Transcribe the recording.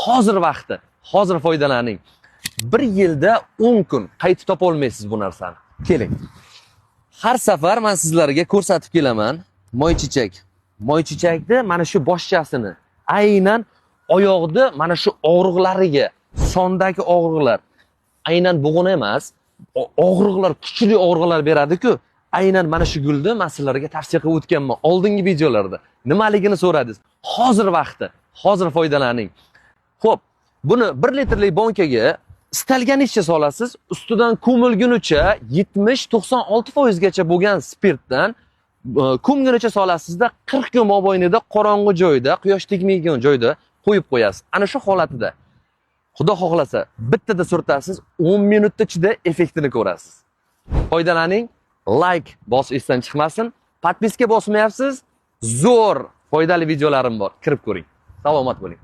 Hozir vaqti, hozir foydalaning. 1 yilda 10 kun qaytib topa olmaysiz bu narsani. Keling. Har safar men sizlarga ko'rsatib kelaman. Moychechak. Moychechakni mana shu boshchasini, aynan oyoqni mana shu og'riqlariga, sondagi og'riqlar, aynan bug'un emas, og'riqlar, kuchli og'riqlar beradi-ku, aynan mana shu gulni men sizlarga tavsiya qilib o'tganman oldingi videolarda. Nimaligini so'radingiz. Hozir vaqti, hozir foydalaning. Xo'p, buni 1 litrlik bankaga istalganicha solasiz, ustidan ko'milgunicha 70-96% gacha bo'lgan spirtdan ko'mgunicha solasizda 40 kun mobaynida qorong'u joyda, quyosh tegmaydigan joyda qo'yib qo'yasiz. Ana shu holatida Xudo xohlasa bittada surtasiz, 10 minutda ichida effektini ko'rasiz. Foydalaning, like bos esdan chiqmasin. Podpiska bosmayapsiz? Zo'r foydali videolarim bor. Kirib ko'ring. Salomat bo'ling.